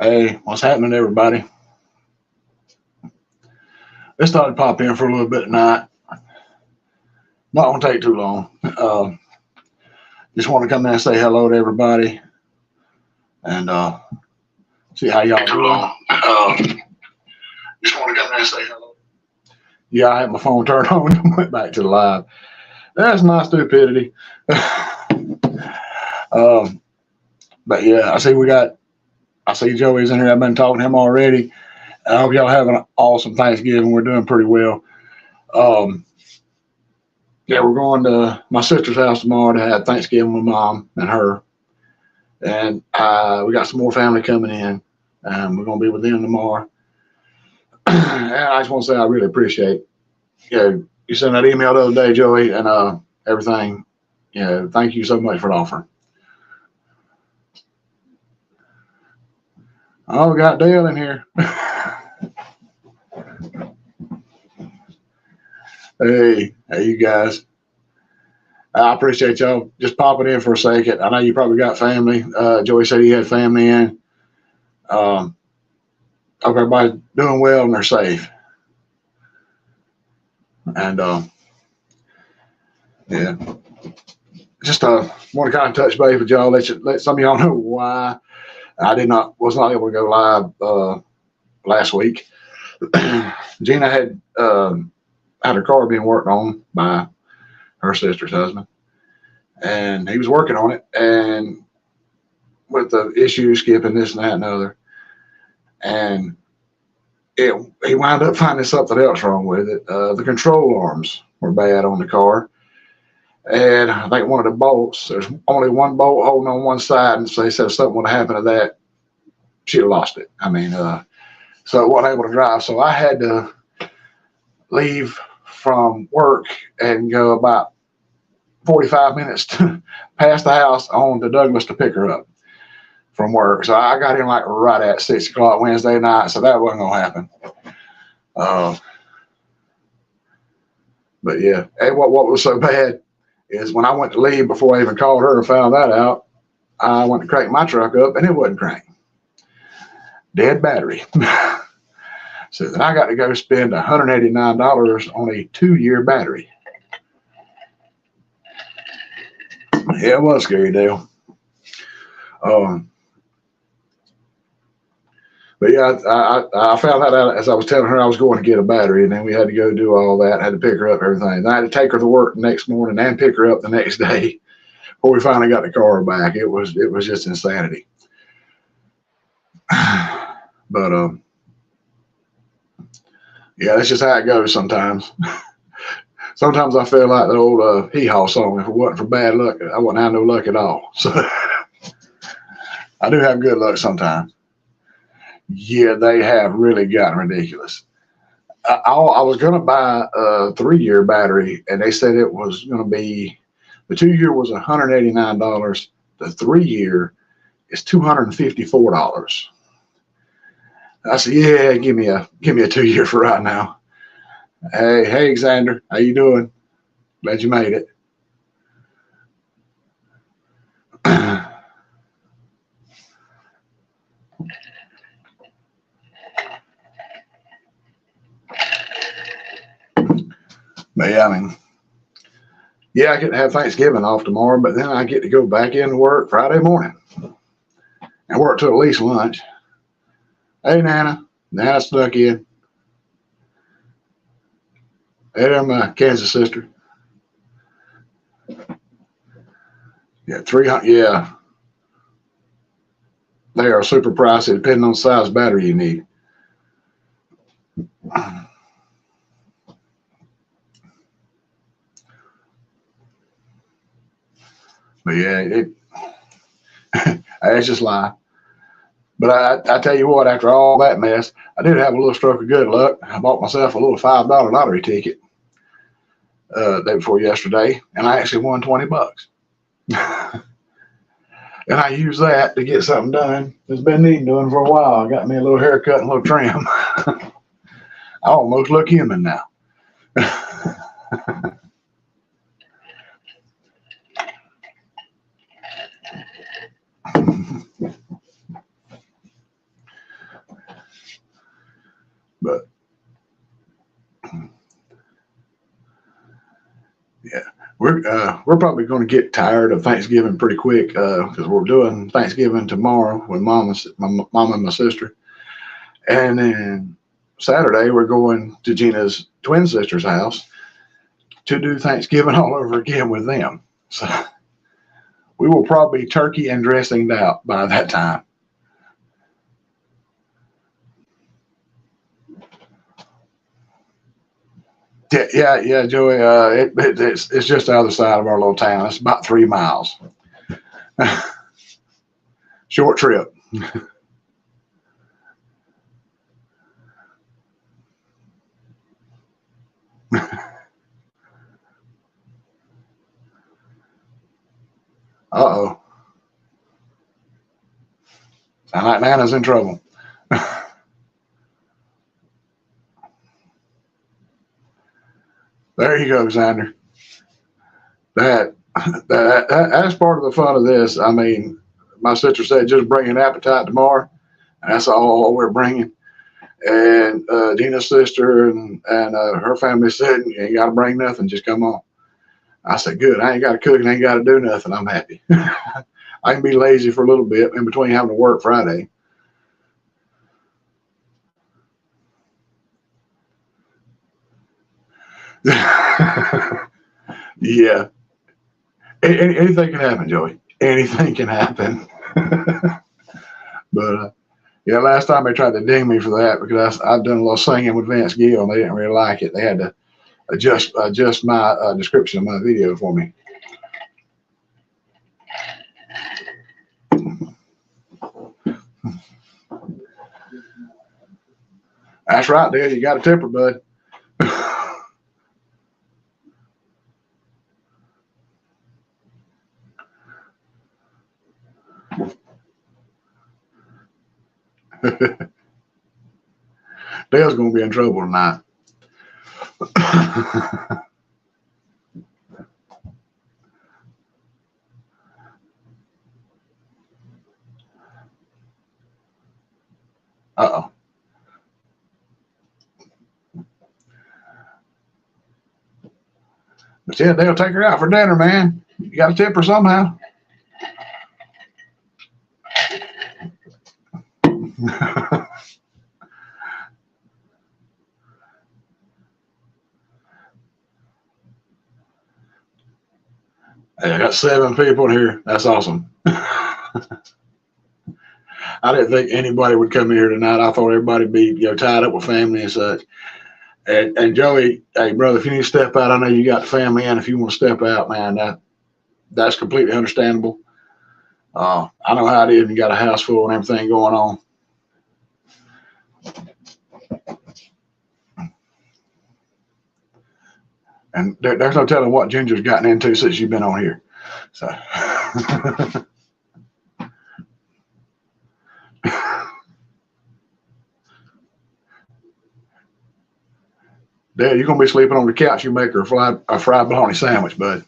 Hey, what's happening, everybody? Just thought I'd pop in for a little bit tonight. Not gonna take too long. Just want to come in and say hello to everybody and see how y'all Too doing. long. Just want to come in and say hello. Yeah, I had my phone turned on and went back to the live. That's my stupidity. um, but yeah, I see Joey's in here. I've been talking to him already. I hope y'all having an awesome Thanksgiving. We're doing pretty well. Um, yeah, we're going to my sister's house tomorrow to have Thanksgiving with mom and her. And we got some more family coming in. We're going to be with them tomorrow. And I just want to say I really appreciate you sent that email the other day, Joey, and everything. Thank you so much for the offer. Oh, we got Dale in here. Hey, you guys. I appreciate y'all just popping in for a second. I know you probably got family. Joey said he had family in. Um, Hope everybody's doing well and they're safe. And yeah, just want to kind of touch base with y'all. Let some of y'all know why I was not able to go live last week. Gina had her car being worked on by her sister's husband, and he was working on it, and with the issue skipping this and that and other, and he wound up finding something else wrong with it. The control arms were bad on the car, and I think one of the bolts, there's only one bolt holding on one side, and so they said if something would have happened to that, she'd have lost it. I mean, so I wasn't able to drive, so I had to leave from work and go about 45 minutes past the house on to Douglas to pick her up from work. So I got in like right at 6 o'clock Wednesday night, so that wasn't gonna happen. Uh, but yeah, and what was so bad is when I went to leave before I even called her and found that out, I went to crank my truck up and it wasn't cranking. Dead battery. So then I got to go spend $189 on a 2-year battery. Yeah, it was a scary deal. Um, but yeah, I found that out as I was telling her I was going to get a battery, and then we had to go do all that. I had to pick her up, everything. Then I had to take her to work the next morning and pick her up the next day before we finally got the car back. It was just insanity. But yeah, that's just how it goes sometimes. Sometimes I feel like the old hee haw song. If it wasn't for bad luck, I wouldn't have no luck at all. So I do have good luck sometimes. Yeah, they have really gotten ridiculous. I was going to buy a 3-year battery, and they said it was going to be the 2-year was $189. The 3-year is $254. I said, yeah, give me a 2-year for right now. Hey, Xander, how you doing? Glad you made it. But yeah, I mean, yeah, I get to have Thanksgiving off tomorrow, but then I get to go back into work Friday morning and work till at least lunch. Hey, Nana. Nana snuck in. Hey, there, my Kansas sister. Yeah, 300. Yeah, they are super pricey depending on the size battery you need. But yeah, it's just lie. But I tell you what, after all that mess, I did have a little stroke of good luck. I bought myself a little $5 lottery ticket day before yesterday, and I actually won $20. And I used that to get something done. It's been needing doing for a while. I got me a little haircut and a little trim. I almost look human now. Yeah, we're probably going to get tired of Thanksgiving pretty quick because we're doing Thanksgiving tomorrow with my mom and my sister, and then Saturday we're going to Gina's twin sister's house to do Thanksgiving all over again with them. So we will probably be turkey and dressing out by that time. Yeah, Joey. It's just the other side of our little town. It's about 3 miles. Short trip. Uh-oh. Sound like Nana's in trouble. There you go, Xander. That, that's part of the fun of this. I mean, my sister said just bring an appetite tomorrow, and that's all we're bringing. And Gina's sister and her family said, you ain't got to bring nothing, just come on. I said, good. I ain't got to cook and ain't got to do nothing. I'm happy. I can be lazy for a little bit in between having to work Friday. Yeah. Anything can happen, Joey. Anything can happen. But yeah, last time they tried to ding me for that because I've done a little singing with Vince Gill and they didn't really like it. They had to adjust my description of my video for me. That's right, Dad. You got a tipper, bud. Dale's gonna be in trouble tonight. Uh-oh. But yeah, they'll take her out for dinner, man. You got to tip her somehow. Hey, I got 7 people here. That's awesome. I didn't think anybody would come here tonight. I thought everybody'd be tied up with family and such. And Joey, hey brother, if you need to step out, I know you got the family in. If you want to step out, man, that's completely understandable. I know how it is when you got a house full and everything going on. And there's no telling what Ginger's gotten into since you've been on here. So, Dad, you're gonna be sleeping on the couch. You make her a fried bologna sandwich, bud.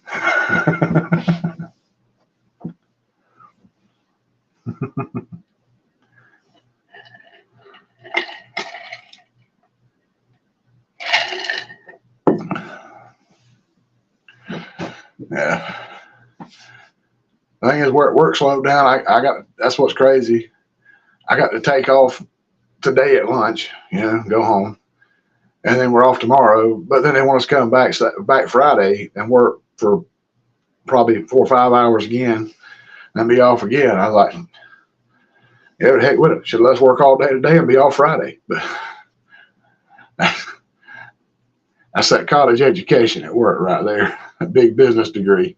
Yeah. The thing is, where work slowed down, I got that's what's crazy. I got to take off today at lunch, go home, and then we're off tomorrow. But then they want us to come back Friday and work for probably 4 or 5 hours again, and be off again. I was like, yeah, the heck with it. Should let's work all day today and be off Friday. But that's that college education at work right there, a big business degree.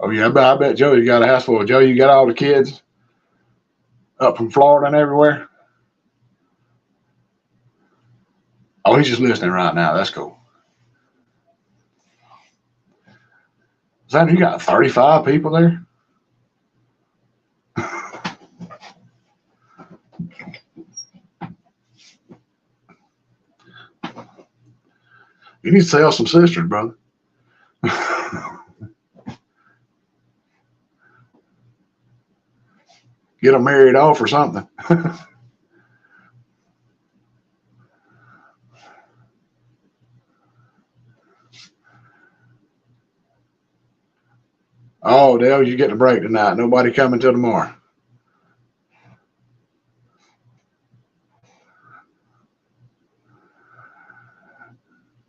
Oh yeah, but I bet Joe, you got a house full. Joe, you got all the kids up from Florida and everywhere. Oh, he's just listening right now. That's cool. Xander, you got 35 people there? You need to sell some sisters, brother. Get them married off or something. Oh, Dale, you're getting a break tonight. Nobody coming till tomorrow.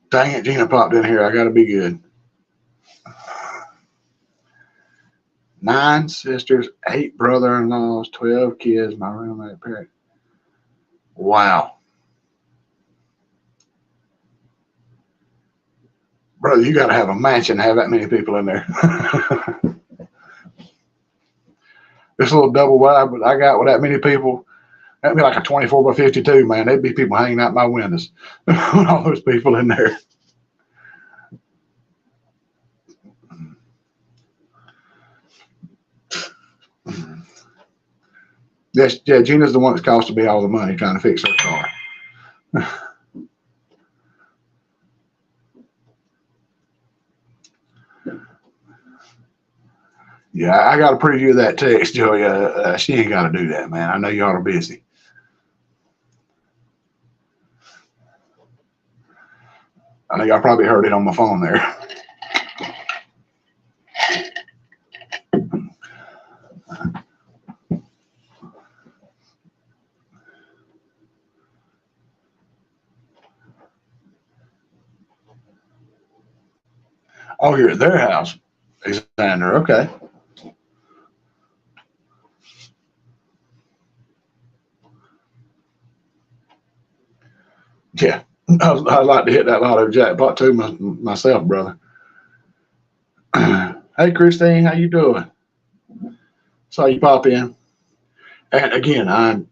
Dang it, Gina popped in here. I got to be good. 9 sisters, 8 brother-in-laws, 12 kids, my roommate parent. Wow. Brother, you got to have a mansion to have that many people in there. This little double wide, but I got with that many people, that'd be like a 24 by 52, man. There'd be people hanging out my windows. All those people in there. Yes, yeah, Gina's the one that's costing me all the money trying to fix her car. Yeah, I got a preview of that text, Joey. She ain't got to do that, man. I know y'all are busy. I know y'all probably heard it on my phone there. Oh, you're at their house, Alexander. Okay. Yeah, I'd like to hit that lotto jackpot too myself, brother. Hey, Christine, how you doing? Saw you pop in. And again, I'm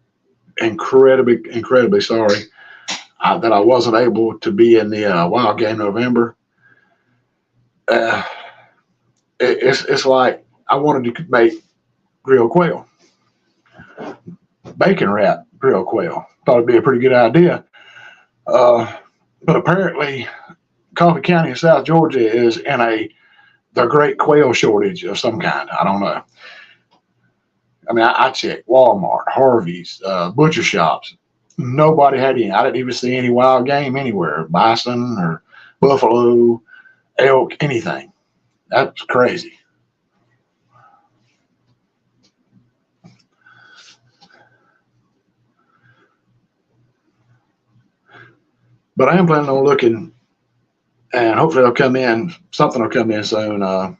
incredibly sorry that I wasn't able to be in the Wild Game November. Uh, it's like I wanted to make grilled quail, bacon wrap grilled quail. Thought it'd be a pretty good idea. But apparently, Coffee County in South Georgia is in the great quail shortage of some kind. I don't know. I mean, I checked Walmart, Harvey's, butcher shops. Nobody had any. I didn't even see any wild game anywhere. Bison or buffalo, elk, anything. That's crazy. But I am planning on looking, and hopefully they'll come in. Something will come in soon. I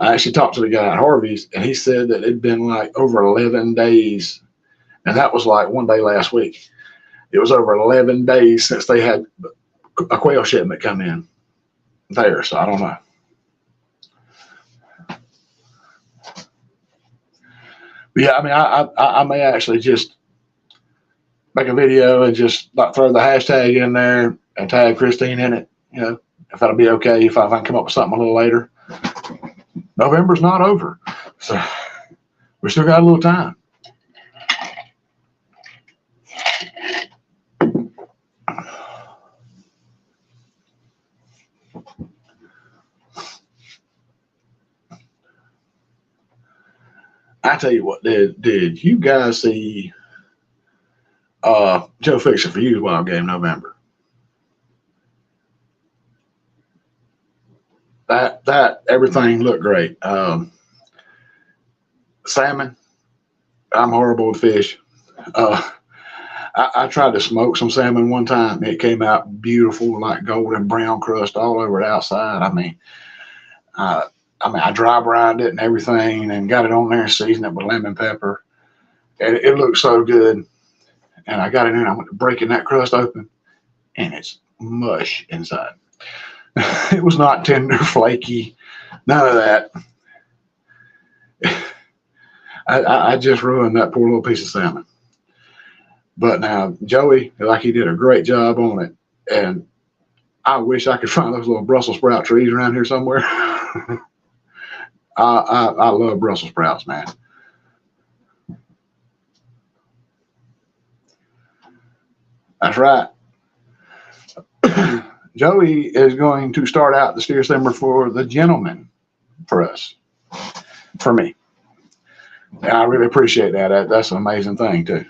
actually talked to the guy at Harvey's, and he said that it'd been like over 11 days, and that was like one day last week. It was over 11 days since they had a quail shipment come in there, so I don't know. But yeah, I mean, I may actually just make a video and just like throw the hashtag in there and tag Christine in it. You know, if that'll be okay, if I can come up with something a little later. November's not over, so we still got a little time. I tell you what, did you guys see Joe Fixer for You's Wild Game November? That everything looked great. Salmon, I'm horrible with fish. I tried to smoke some salmon one time. It came out beautiful, like golden brown crust all over the outside. I dry brined it and everything, and got it on there and seasoned it with lemon pepper. And it looked so good. And I got it in, and I went to breaking that crust open, and it's mush inside. It was not tender, flaky, none of that. I just ruined that poor little piece of salmon. But now Joey, like he did a great job on it, and I wish I could find those little Brussels sprout trees around here somewhere. I love Brussels sprouts, man. That's right. Joey is going to start out the steer simmer for the gentleman for us, for me. And I really appreciate that. That's an amazing thing too.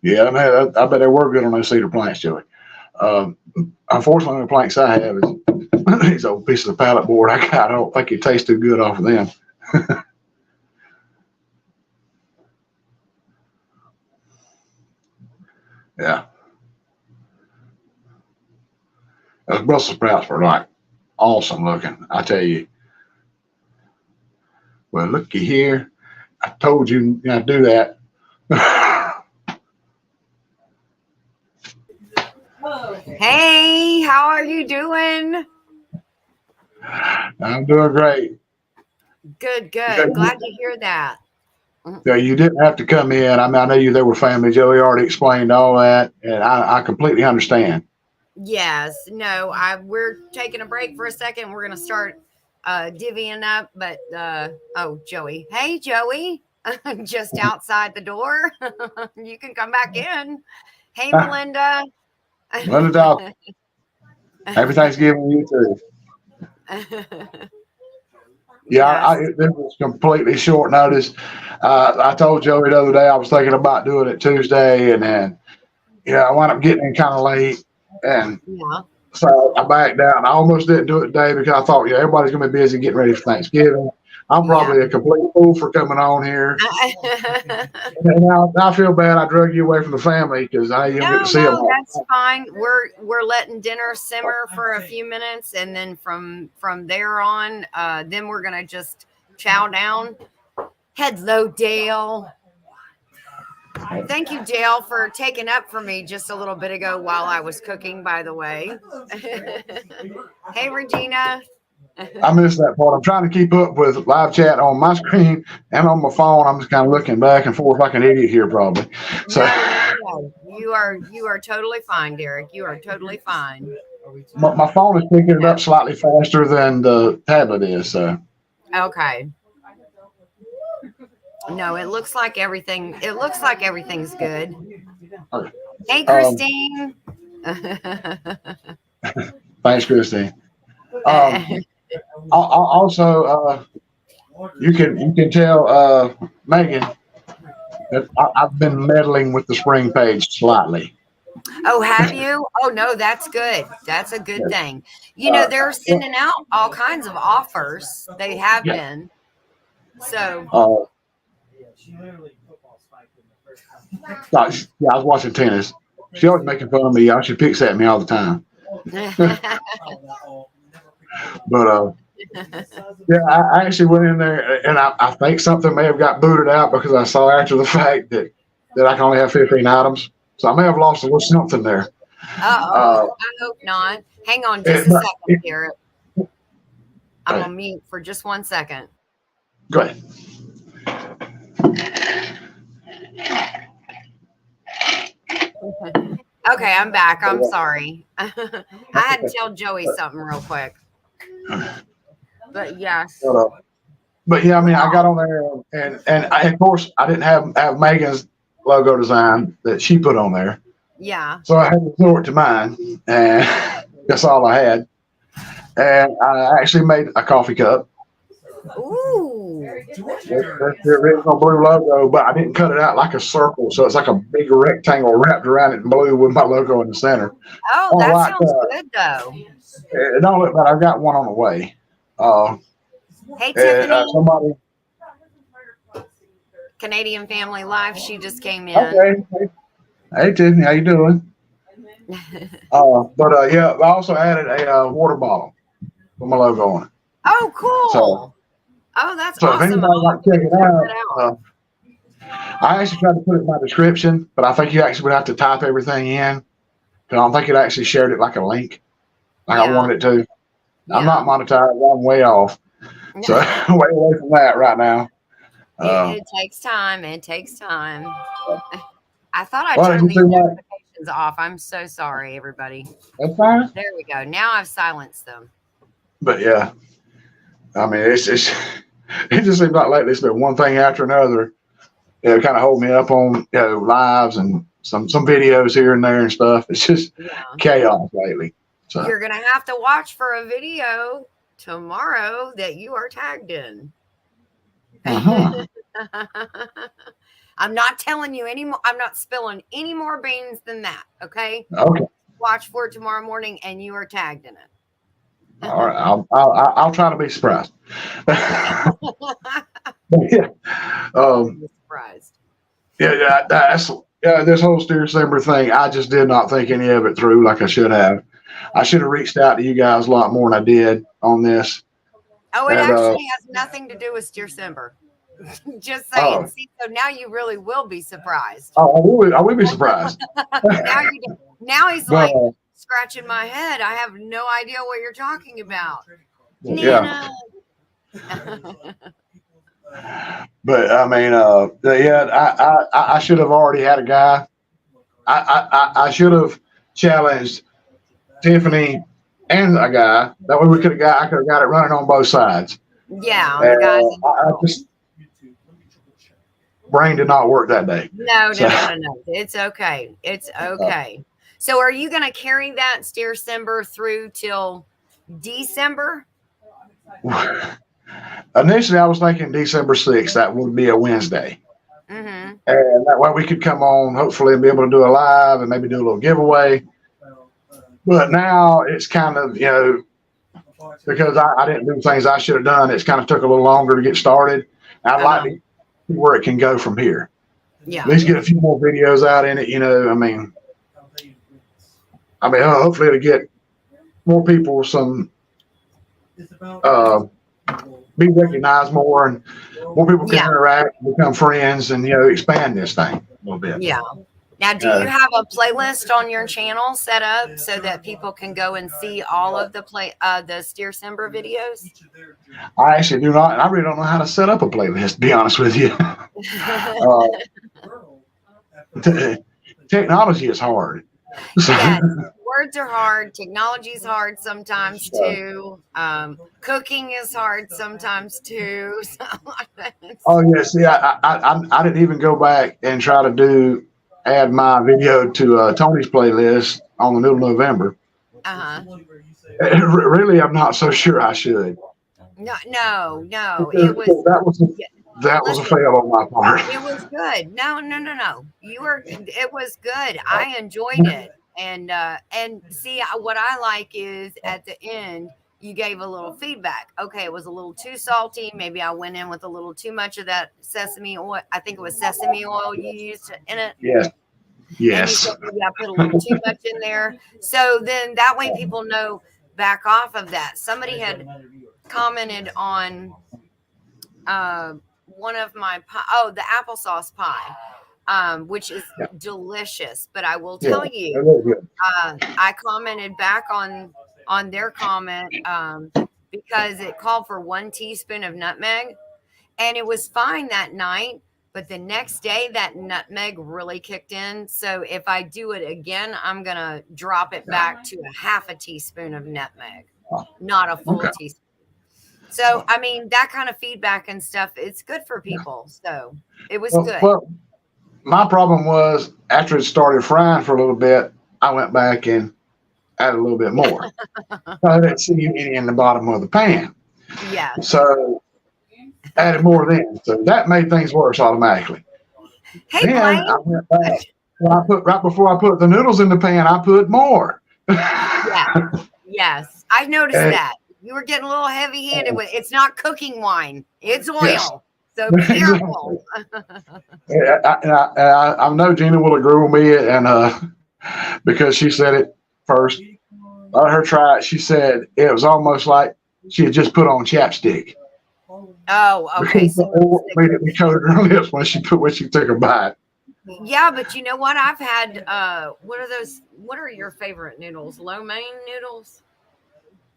Yeah, man, I bet they were good on those cedar planks, Joey. Unfortunately, the planks I have is these old pieces of pallet board. I don't think it tastes too good off of them. Yeah. Those Brussels sprouts were like awesome looking, I tell you. Well, looky here. I told you not to do that. Hey, how are you doing? I'm doing great. Good. Yeah, Glad to hear that. yeah, you didn't have to come in. I mean, I know you there were family. Joey already explained all that, and I completely understand. Yes, no, we're taking a break for a second. We're gonna start divvying up, but oh, Joey. Hey, Joey. Just outside the door. You can come back in. Hey, Melinda. Linda, happy Thanksgiving to you too. Yeah, Yes. this was completely short notice. I told Joey the other day I was thinking about doing it Tuesday, and then I wound up getting in kind of late, and Yeah. so I backed down. I almost didn't do it today because I thought, everybody's gonna be busy getting ready for Thanksgiving. I'm probably a complete fool for coming on here, and now I feel bad. I drug you away from the family because I didn't get to see them. No, that's fine. We're letting dinner simmer for a few minutes, and then from there on, then we're gonna just chow down. Hello, Dale. Thank you, Dale, for taking up for me just a little bit ago while I was cooking. By the way, hey, Regina. I missed that part. I'm trying to keep up with live chat on my screen and on my phone. I'm just kind of looking back and forth like an idiot here, probably. So No. You are totally fine, Derek. You are totally fine. my phone is picking it up slightly faster than the tablet is. So Okay. No, it looks like everything. It looks like everything's good. okay. Hey, Christine. Thanks, Christine. Also, you can tell Megan that I've been meddling with the spring page slightly. Oh, have you? Oh, no, that's good. That's a good thing. They're sending out all kinds of offers. They have been. So. I was watching tennis. She always making fun of me. She picks at me all the time. But I actually went in there, and I think something may have got booted out because I saw after the fact that I can only have 15 items. So I may have lost a little something there. I hope not. Hang on just a second, Garrett. I'm on mute for just 1 second. Go ahead. Okay, I'm back. I'm sorry. I had to tell Joey something real quick. But yes. But yeah, I mean, I got on there, and of course, I didn't have Megan's logo design that she put on there. Yeah. So I had to resort to mine, and that's all I had. And I actually made a coffee cup. Ooh. That's the original blue logo, but I didn't cut it out like a circle, so it's like a big rectangle wrapped around it in blue with my logo in the center. Oh, that sounds good, though. It don't look bad. I've got one on the way. Hey, Tiffany. Somebody. Canadian Family Life. She just came in. Okay. Hey, Tiffany, how you doing? Yeah, I also added a water bottle with my logo on it. Oh, cool. That's awesome. If anybody like to check it out, I actually tried to put it in my description, but I think you actually would have to type everything in. I don't think it actually shared it like a link, like I wanted it to. I'm not monetized. I'm way off. So way away from that right now. It takes time. It takes time. I thought I turned these notifications off. I'm so sorry, everybody. That's fine. There we go. Now I've silenced them. But yeah, I mean, it just seems like lately it's been one thing after another. kind of hold me up on lives and some videos here and there and stuff. It's just chaos lately. So you're gonna have to watch for a video tomorrow that you are tagged in. I'm not telling you anymore. I'm not spilling any more beans than that. Okay. Okay. Watch for it tomorrow morning, and you are tagged in it. All right. I'll try to be surprised. Yeah. Surprised. That's this whole Steer December thing. I just did not think any of it through like I should have. I should have reached out to you guys a lot more than I did on this. Oh, it actually has nothing to do with December. Just saying. See, so now you really will be surprised. I will be surprised. now he's like scratching my head. I have no idea what you're talking about. Yeah. But I mean, I should have already had a guy. I should have challenged Tiffany and a guy. That way I could have got it running on both sides. Yeah. I just brain did not work that day. No. It's okay. It's okay. So are you going to carry that Steer December through till December? Initially, I was thinking December 6th. That would be a Wednesday. Mm-hmm. And that way we could come on, hopefully, and be able to do a live and maybe do a little giveaway. But now it's kind of, because I didn't do things I should have done, it's kind of took a little longer to get started. I'd like to see where it can go from here. Yeah. At least get a few more videos out in it, I mean, hopefully it'll get more people some be recognized more and more people can interact, become friends, and expand this thing a little bit. Yeah. Now, do you have a playlist on your channel set up so that people can go and see all of the Steer December videos? I actually do not, and I really don't know how to set up a playlist, to be honest with you. Technology is hard. Yes, words are hard. Technology is hard sometimes too. Cooking is hard sometimes too. Oh yeah, see, I didn't even go back and try to add my video to Tony's playlist on the Noodle November. Really, I'm not so sure I should. No. It was that was a fail on my part. It was good. No. It was good. I enjoyed it. And see, what I like is at the end, you gave a little feedback. Okay, it was a little too salty. Maybe I went in with a little too much of that sesame oil. I think it was sesame oil you used in it. Yes. Maybe I put a little too much in there. So then that way people know back off of that. Somebody had commented on one of my the applesauce pie. Which is delicious, but I will tell you, I commented back on their comment because it called for 1 teaspoon of nutmeg, and it was fine that night. But the next day, that nutmeg really kicked in. So if I do it again, I'm gonna drop it back to a half a teaspoon of nutmeg, not a full teaspoon. So I mean, that kind of feedback and stuff, it's good for people. So it was good. Well, my problem was after it started frying for a little bit, I went back and added a little bit more. I didn't see any in the bottom of the pan. Yeah. So added more then. So that made things worse automatically. Hey, then I went back. Right before I put the noodles in the pan, I put more. Yeah. Yes. I noticed that. You were getting a little heavy-handed with it. It's not cooking wine. It's oil. Yes. So be careful. I know Gina will agree with me, and because she said it first. I let her try it. She said it was almost like she had just put on chapstick. Oh, okay. So immediately coated her lips when she took a bite. Yeah, but you know what? I've had what are those? What are your favorite noodles? Lo mein noodles.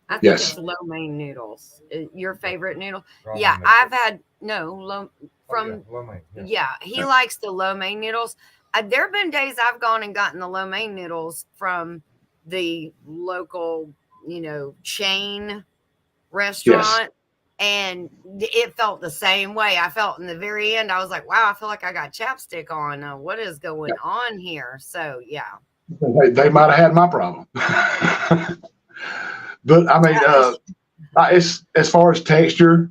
I think it's lo mein noodles. Your favorite noodle? Yeah, I've had lo mein. Yeah, he likes the lo mein noodles. There have been days I've gone and gotten the lo mein noodles from the local, chain restaurant, And it felt the same way. I felt in the very end, I was like, wow, I feel like I got chapstick on. What is going on here? So, yeah. They might have had my problem. But I mean, it's as far as texture,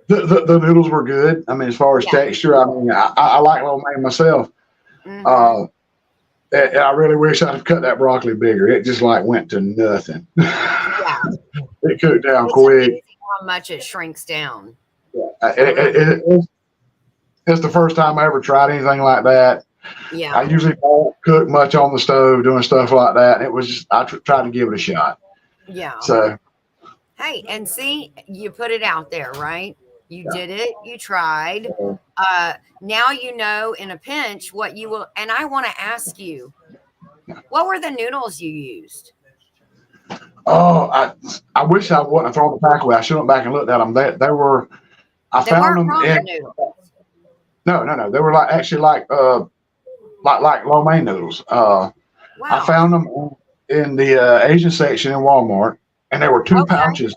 the noodles were good. I mean, as far as texture, I mean, I like lo mein myself. And I really wish I'd have cut that broccoli bigger. It just like went to nothing. Yeah. It cooked down It's quick. amazing how much it shrinks down. It's the first time I ever tried anything like that. Yeah. I usually don't cook much on the stove doing stuff like that. And it was just, I tried to give it a shot. Yeah. So, hey, and see, you put it out there, right? You did it. You tried. Now you know in a pinch what you will. And I want to ask you, what were the noodles you used? oh, I wish I wouldn't have thrown the pack away. I should have went back and looked at them. They were, I They found weren't them ramen in, noodles. no. They were like lo mein noodles. Wow. I found them in the Asian section in Walmart, and there were two pouches.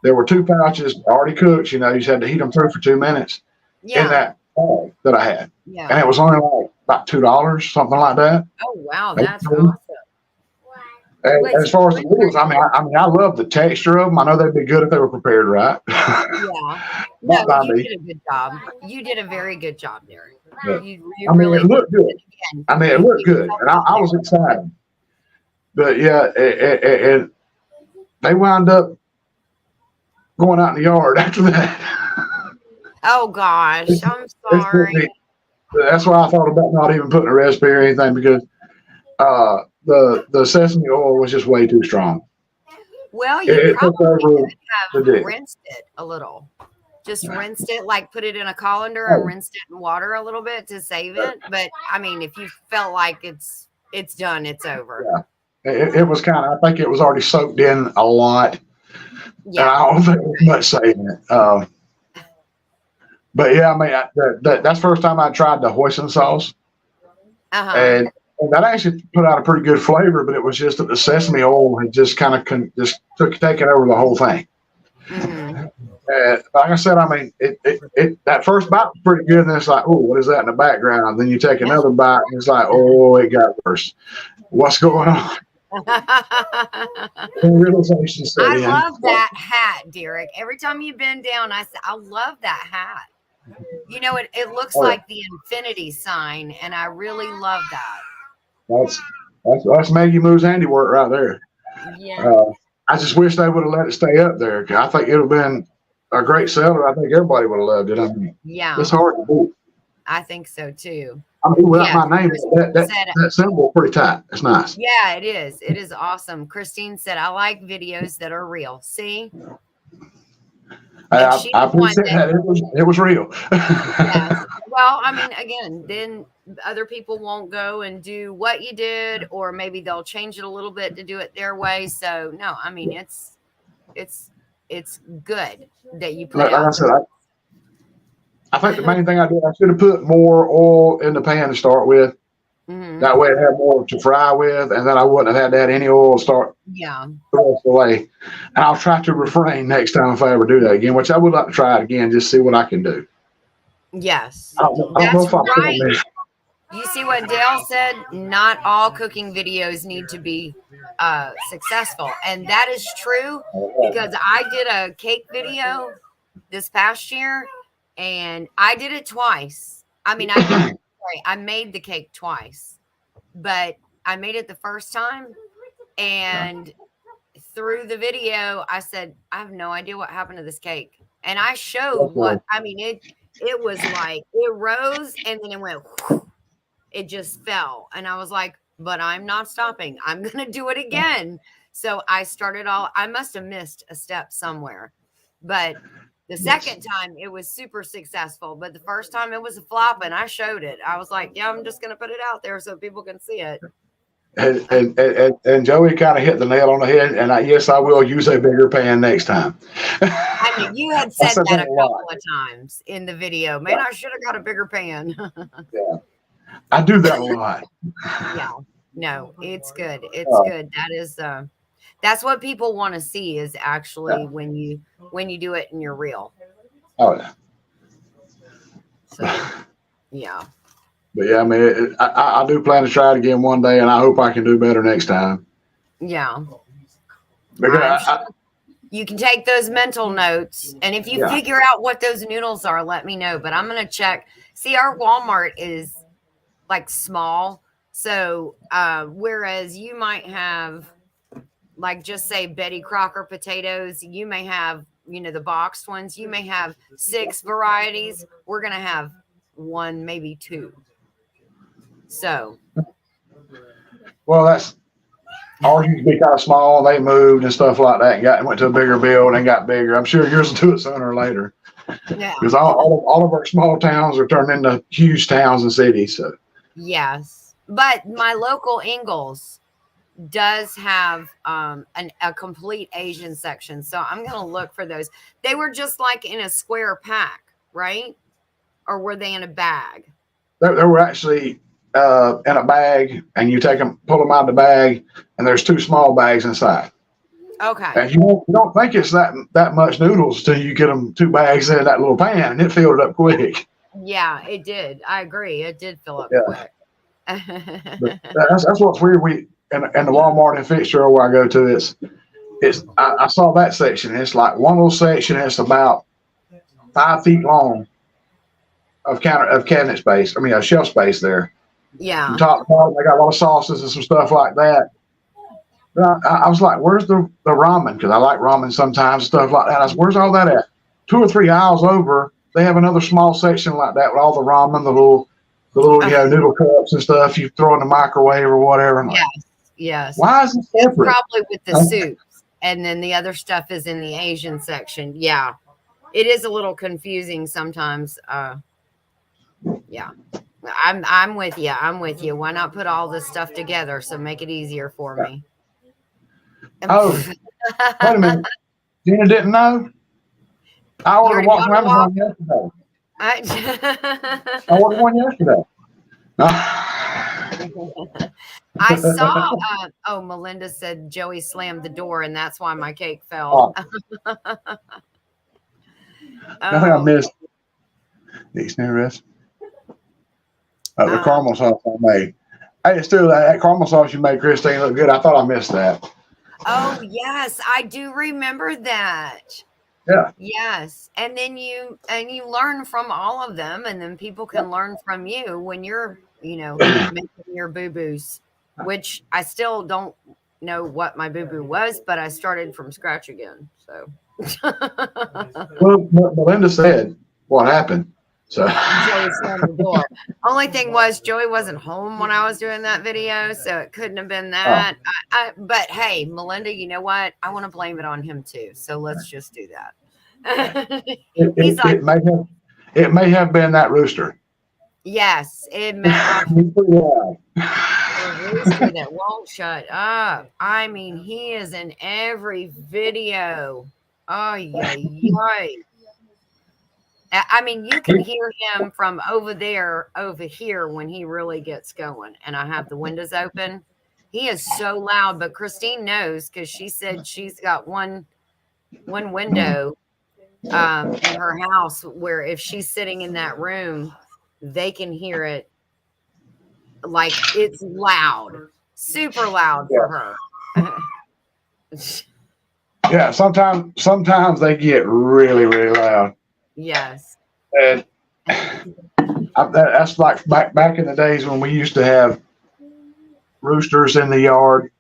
There were two pouches already cooked. You know, you just had to heat them through for 2 minutes in that bag that I had, and it was only like about $2, something like that. Oh wow, that's awesome. And as far as the noodles, I mean, I love the texture of them. I know they'd be good if they were prepared right. Yeah, no, you did a good job. You did a very good job, Derek. Yeah. You I mean, really it looked good. I mean, it looked good, and I was excited. But yeah, and they wound up going out in the yard after that. Oh gosh, I'm sorry. That's why I thought about not even putting a recipe or anything, because the sesame oil was just way too strong. Well, you probably could have rinsed it a little. Just rinsed it, like put it in a colander and rinsed it in water a little bit to save it. But I mean, if you felt like it's done, it's over. Yeah. It was kind of, I think it was already soaked in a lot. Yeah. And I don't think there was much saving it. But yeah, I mean, that's the first time I tried the hoisin sauce. And that actually put out a pretty good flavor, but it was just that the sesame oil had just kind of taken over the whole thing. Like I said, I mean, it that first bite was pretty good, and then it's like, oh, what is that in the background? Then you take another bite, and it's like, oh, it got worse. What's going on? I love that hat, Derek. Every time you bend down, I say, I love that hat. You know, it looks like the infinity sign, and I really love that. That's Maggie Moo's handiwork right there. Yeah. I just wish they would have let it stay up there. I think it would have been a great seller. I think everybody would have loved it. I mean, it's hard to do. I think so too. I mean, without my name, that symbol is pretty tight. It's nice. Yeah, it is. It is awesome. Christine said, I like videos that are real. See? I appreciate that. It was real. Yes. Well, I mean, again, then other people won't go and do what you did, or maybe they'll change it a little bit to do it their way. So no, I mean, it's good that you put like I said, I think the main thing I did, I should have put more oil in the pan to start with. That way it had more to fry with, and then I wouldn't have had to add any oil to start the rest of the way. And I'll try to refrain next time if I ever do that again, which I would like to try it again, just see what I can do. Yes. That's right. You see what Dale said? Not all cooking videos need to be successful. And that is true, because I did a cake video this past year, and I did it twice. I mean, I made the cake twice, but I made it the first time, and through the video, I said, I have no idea what happened to this cake. And I showed what, I mean, it was like, it rose and then it went, it just fell. And I was like, but I'm not stopping. I'm going to do it again. So I started I must have missed a step somewhere, but the second time it was super successful, but the first time it was a flop, and I showed it. I was like, yeah, I'm just going to put it out there so people can see it. And Joey kind of hit the nail on the head. And yes, I will use a bigger pan next time. I mean, you had said that a couple of times in the video. Man, I should have got a bigger pan. Yeah, I do that a lot. Yeah, no, it's good. It's good. That's what people want to see is actually when you do it and you're real. Oh yeah. So yeah. But yeah, I mean, I do plan to try it again one day, and I hope I can do better next time. Yeah. Because you can take those mental notes, and if you figure out what those noodles are, let me know. But I'm gonna check. See, our Walmart is like small, so whereas you might have, like, just say Betty Crocker potatoes, you may have, the boxed ones. You may have 6 varieties. We're gonna have 1, maybe 2. So. Well, that's ours used to be kind of small. They moved and stuff like that, and went to a bigger building and got bigger. I'm sure yours will do it sooner or later. Yeah. Because all of our small towns are turned into huge towns and cities. So. Yes, but my local Ingalls does have a complete Asian section, so I'm gonna look for those. They were just like in a square pack, right? Or were they in a bag? They were actually in a bag, and you pull them out of the bag, and there's 2 small bags inside. Okay. And you don't think it's that much noodles till you get them 2 bags in that little pan, and it filled it up quick. Yeah, it did. I agree. It did fill up quick. But that's what's weird. We in the Walmart in Fitzgerald where I go to, I saw that section. It's like one little section. It's about 5 feet long of cabinet space. I mean, shelf space there. Yeah. From top to bottom, they got a lot of sauces and some stuff like that. I was like, where's the ramen? Because I like ramen sometimes, stuff like that. I said, where's all that at? 2 or 3 aisles over, they have another small section like that with all the ramen, the little noodle cups and stuff you throw in the microwave or whatever. And yes. Why is it separate? Probably with the soups, and then the other stuff is in the Asian section. Yeah, it is a little confusing sometimes. Yeah, I'm with you. Why not put all this stuff together? So make it easier for me. Oh, wait a minute. Gina didn't know? I ordered one from Amazon yesterday. I ordered one yesterday. I saw, Melinda said Joey slammed the door and that's why my cake fell. Nothing I missed. These new rest. The caramel sauce I made. Hey, still that caramel sauce you made, Christine, looked good. I thought I missed that. Oh, yes, I do remember that. Yeah. Yes. And then you learn from all of them, and then people can learn from you when you're, making your boo-boos, which I still don't know what my boo-boo was, but I started from scratch again. So. Well, Melinda said what happened. So Joey slammed the door. Only thing was Joey wasn't home when I was doing that video, so it couldn't have been that. But hey, Melinda, you know what? I want to blame it on him too. So let's just do that. It may have been that rooster. Yes, it may have been the rooster that won't shut up. I mean, he is in every video. Oh yeah. I mean, you can hear him from over here when he really gets going. And I have the windows open. He is so loud, but Christine knows because she said she's got one window in her house where if she's sitting in that room, they can hear it. Like it's loud, super loud for her. Yeah, sometimes they get really, really loud. Yes. And that's like back in the days when we used to have roosters in the yard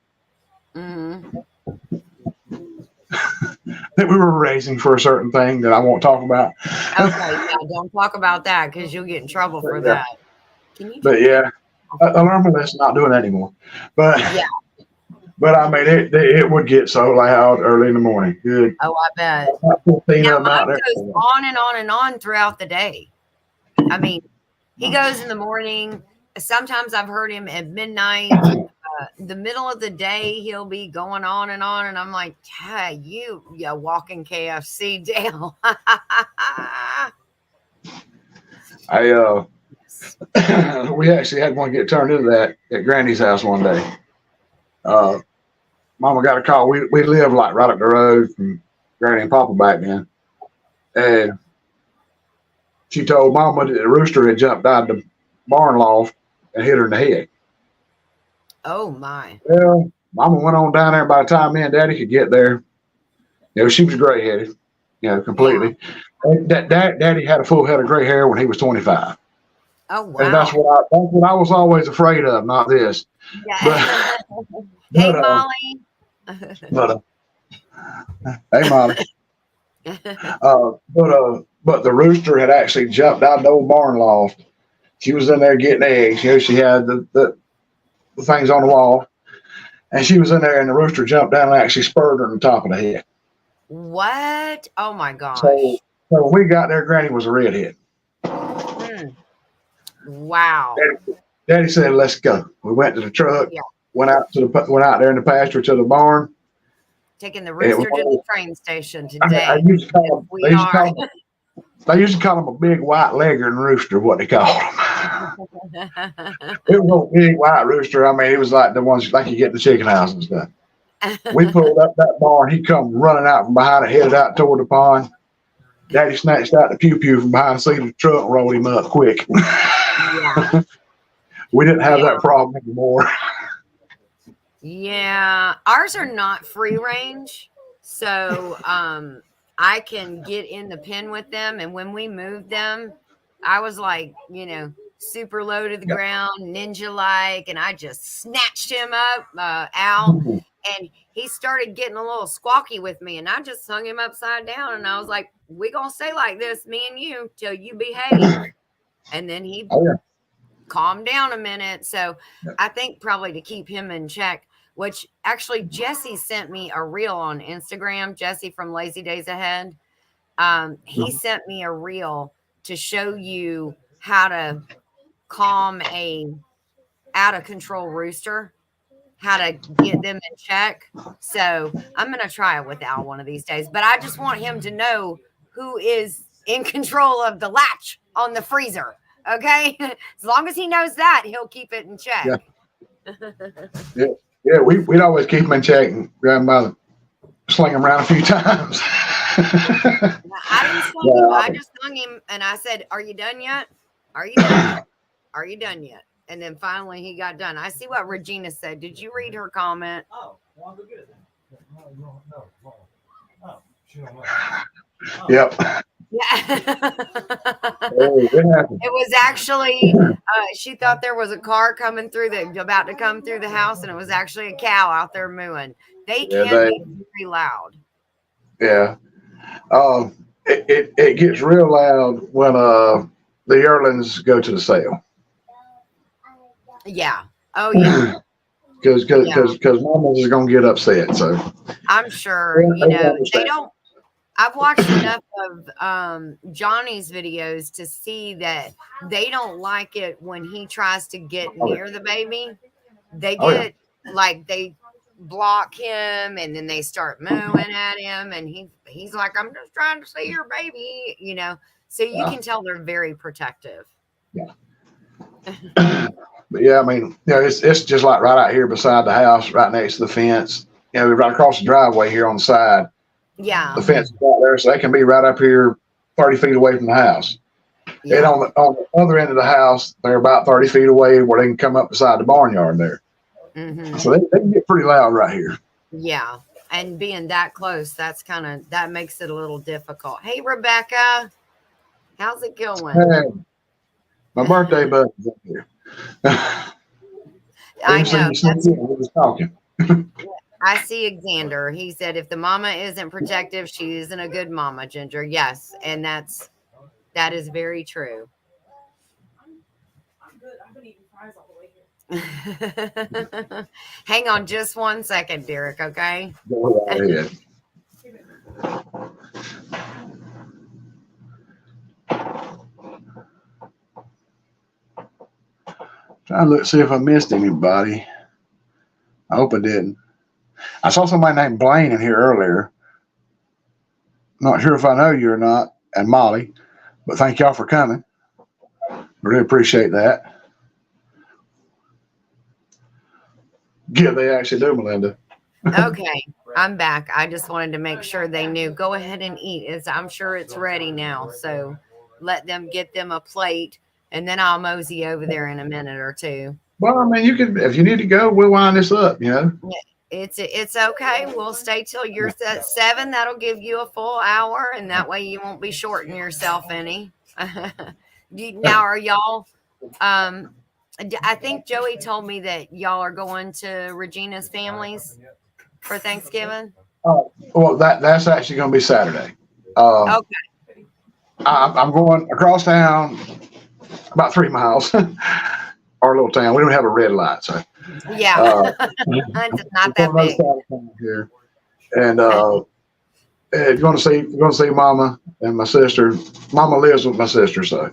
Mm-hmm. that we were raising for a certain thing that I won't talk about. Okay, yeah, don't talk about that because you'll get in trouble for that. But yeah, I learned my lesson, not doing that anymore. But yeah. But I mean, it would get so loud early in the morning. Good. Oh, I bet. Now, mine goes on and on and on throughout the day. I mean, he goes in the morning. Sometimes I've heard him at midnight. The middle of the day, he'll be going on. And I'm like, yeah, you walking KFC, Dale. We actually had one get turned into that at Granny's house one day. Mama got a call. We lived like right up the road from Granny and Papa back then. And she told Mama that the rooster had jumped out of the barn loft and hit her in the head. Oh my. Well, Mama went on down there. By the time me and Daddy could get there, she was gray headed, completely. Daddy had a full head of gray hair when he was 25. Oh wow. And that's what I was always afraid of, not this. Yeah. Hey, Molly. Hey, Molly. But the rooster had actually jumped out of the old barn loft. She was in there getting eggs. She had the things on the wall, and she was in there, and the rooster jumped down and actually spurred her on the top of the head. What? Oh my gosh. So when we got there, Granny was a redhead. Wow. Daddy said, "Let's go." We went to the truck. Yeah. Went out there in the pasture to the barn. Taking the rooster to the train station today. They used to call him a big white leghorn rooster, what they called him. It was a big white rooster. I mean, it was like the ones like you get in the chicken house and stuff. We pulled up that barn. He come running out from behind it, headed out toward the pond. Daddy snatched out the pew-pew from behind the seat of the truck and rolled him up quick. Yeah. We didn't have that problem anymore. Yeah, ours are not free range, so I can get in the pen with them. And when we moved them, I was like, super low to the ground, ninja-like, and I just snatched him up, Al, and he started getting a little squawky with me, and I just hung him upside down, and I was like, we gonna stay like this, me and you, till you behave. And then he calmed down a minute. So I think probably to keep him in check, which actually Jesse sent me a reel on Instagram, Jesse from Lazy Days Ahead. He sent me a reel to show you how to calm a out of control rooster, how to get them in check. So I'm going to try it with Al one of these days, but I just want him to know who is in control of the latch on the freezer. Okay. As long as he knows that, he'll keep it in check. Yeah. We'd always keep him in check and grab him by the sling him around a few times. I didn't sling him. I just hung him and I said, "Are you done yet? Are you done yet? Are you done yet?" And then finally he got done. I see what Regina said. Did you read her comment? Oh, well, I'll go get it then. No. Oh, she don't know. Oh. Yep. Yeah. It was actually, she thought there was a car coming through about to come through the house, and it was actually a cow out there mooing. They can be very loud. Yeah. It gets real loud when the yearlings go to the sale. Yeah. Oh yeah. Because mamas is gonna get upset. So I'm sure they don't. I've watched enough of Johnny's videos to see that they don't like it when he tries to get near the baby. They get like they block him and then they start mooing at him and he's like, "I'm just trying to see your baby," So you can tell they're very protective. Yeah. But yeah, I mean, it's just like right out here beside the house, right next to the fence. Right across the driveway here on the side. Yeah. The fence is out there, so they can be right up here 30 feet away from the house. Yeah. And on the other end of the house, they're about 30 feet away where they can come up beside the barnyard there. Mm-hmm. So they can get pretty loud right here. Yeah. And being that close, that makes it a little difficult. Hey, Rebecca. How's it going? Hey, my birthday buddy's up here. I know. We was talking. I see Xander. He said, if the mama isn't protective, she isn't a good mama, Ginger. Yes. And that is very true. I'm good. I've been eating fries all the way here. Hang on just 1 second, Derek. Okay. Go ahead. Trying to look, see if I missed anybody. I hope I didn't. I saw somebody named Blaine in here earlier. Not sure if I know you or not, and Molly, but thank y'all for coming. Really appreciate that. Yeah, they actually do, Melinda. Okay, I'm back. I just wanted to make sure they knew. Go ahead and eat. I'm sure it's ready now. So let them get them a plate, and then I'll mosey over there in a minute or two. Well, I mean, you can if you need to go, we'll wind this up. It's okay. We'll stay till you're at 7. That'll give you a full hour, and that way you won't be shorting yourself any. Now, are y'all? I think Joey told me that y'all are going to Regina's families for Thanksgiving. Well, that's actually going to be Saturday. Okay. I'm going across town about 3 miles. Our little town. We don't have a red light, so Yeah, it's not that big. Here. And if you're going to see Mama and my sister. Mama lives with my sister, so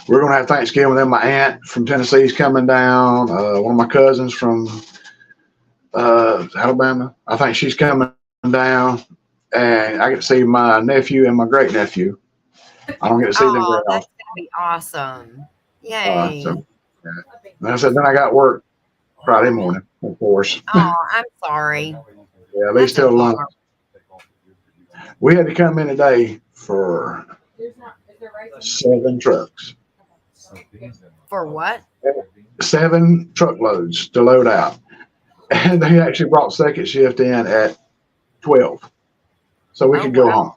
we're going to have Thanksgiving. Then my aunt from Tennessee is coming down. One of my cousins from Alabama, I think she's coming down, and I get to see my nephew and my great nephew. I don't get to see them very Oh, that's often. gonna be awesome! Yay! So, yeah. And I said, then I got work Friday morning, of course. Oh, I'm sorry. Yeah, at least That's a till lunch. bummer. We had to come in today for 7 trucks, For what? 7 truckloads to load out. And they actually brought second shift in at 12 so we Oh, could go wow. home.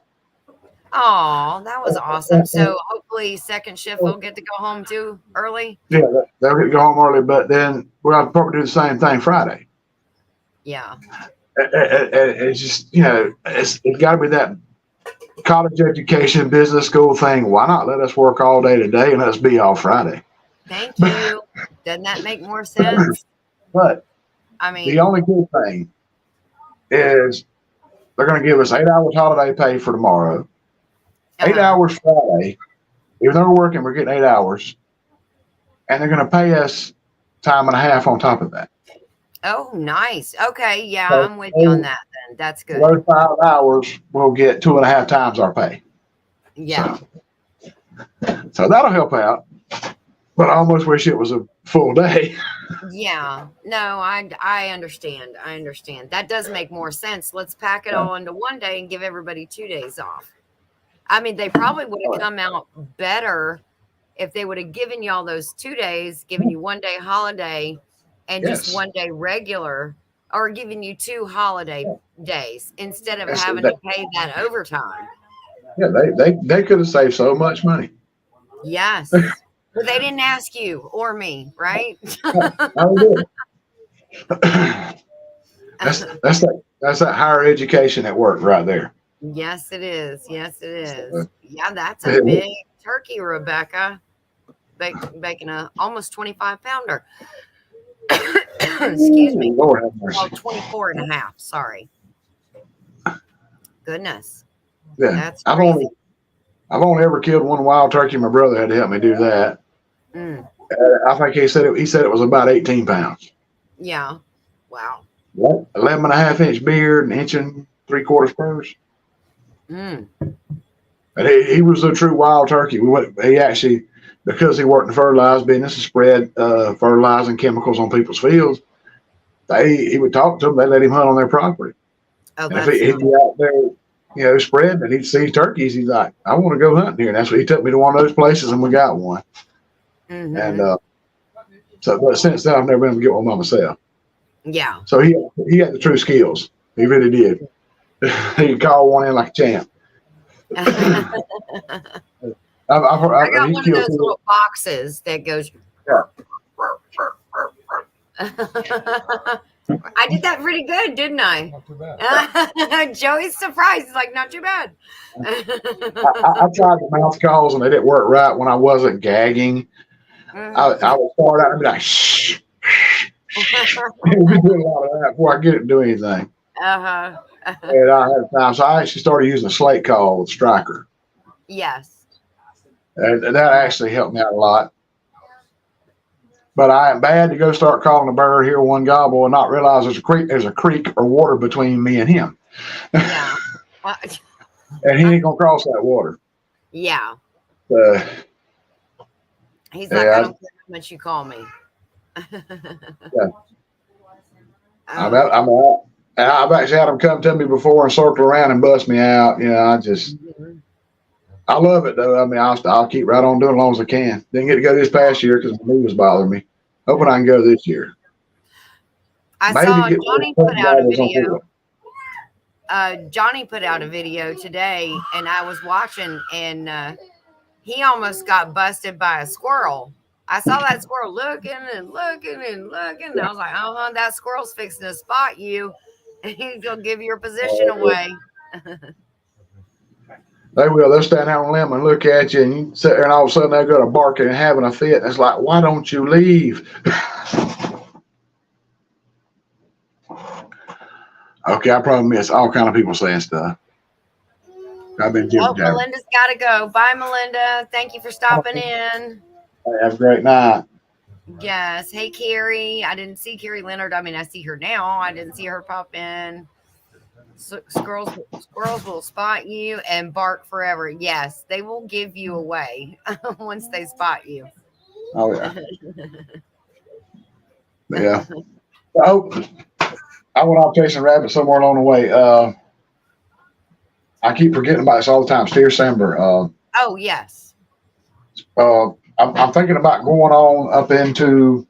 Oh, that was awesome. So hopefully second shift will get to go home too early. Yeah, they'll get to go home early, but then we'll probably do the same thing Friday. Yeah. It's just, it's got to be that college education, business school thing. Why not let us work all day today and let us be off Friday? Thank you. Doesn't that make more sense? But I mean, the only good thing is they're going to give us 8 hours holiday pay for tomorrow, 8 hours Friday. Even though we're working, we're getting 8 hours, and they're going to pay us time and a half on top of that. Oh, nice. Okay, yeah, So I'm with you on that then. That's good. those 5 hours, we'll get 2.5 times our pay. Yeah. So that'll help out. But I almost wish it was a full day. Yeah. No, I understand. I understand. That does make more sense. Let's pack it all into one day and give everybody 2 days off. I mean, they probably would have come out better if they would have given y'all those 2 days, given you 1 day holiday and just 1 day regular, or giving you 2 holiday days instead of having to pay that overtime. Yeah, they could have saved so much money. Yes. But they didn't ask you or me, right? That's that higher education at work right there. Yes, it is. Yes, it is. Yeah, that's a big turkey, Rebecca. Baking a almost 25-pounder. Excuse me. Lord have mercy. Well, 24 and a half. Sorry. Goodness. Yeah, That's I've crazy. only ever killed one wild turkey. My brother had to help me do that. I think he said it was about 18 pounds. Yeah. Wow. 11.5-inch beard, 1.75 spurs. Mm. And he was a true wild turkey. He actually, because he worked in the fertilizer business and spread fertilizing chemicals on people's fields, he would talk to them. They let him hunt on their property. Oh, And if he'd be out there, spreading, and he'd see turkeys, he's like, I want to go hunting here. And that's what he took me to one of those places, and we got one. Mm-hmm. And but since then, I've never been able to get one by myself. Yeah. So he had the true skills. He really did. He could call one in like a champ. I got one of those little boxes that goes. I did that pretty good, didn't I? Not too bad. Joey's surprised. He's like, not too bad. I tried the mouth calls and they didn't work right when I wasn't gagging. I would start out and be like, shh. We do a lot of that before I get it to do anything. Uh-huh. And I had time. So I actually started using a slate call with Striker. Yes. And that actually helped me out a lot. But I am bad to go start calling a bird, hear one gobble, and not realize there's a creek or water between me and him. Yeah. And he ain't gonna cross that water. Yeah. He's like, yeah, I don't care how much you call me. Yeah. I'm And I've actually had them come to me before and circle around and bust me out. I love it though. I mean, I'll keep right on doing it as long as I can. Didn't get to go this past year because my knee was bothering me. Hoping I can go this year. I Maybe saw get Johnny put out a $30 on video. board. Johnny put out a video today, and I was watching, and he almost got busted by a squirrel. I saw that squirrel looking and looking and looking. And I was like, that squirrel's fixing to spot you, and he's gonna give your position away. They will. They'll stand out on a limb and look at you, and you sit there, and all of a sudden they're going to bark and having a fit. And it's like, why don't you leave? Okay, I probably miss all kind of people saying stuff. I've been Oh, Melinda's got to go. Bye, Melinda. Thank you for stopping in. Have a great night. Yes. Hey, Carrie. I didn't see Carrie Leonard. I mean, I see her now. I didn't see her pop in. Squirrels will spot you and bark forever. Yes, they will give you away once they spot you. Oh, yeah. Yeah. I went off chasing rabbits somewhere along the way. I keep forgetting about this all the time. Steer December. Oh, yes. I'm thinking about going on up into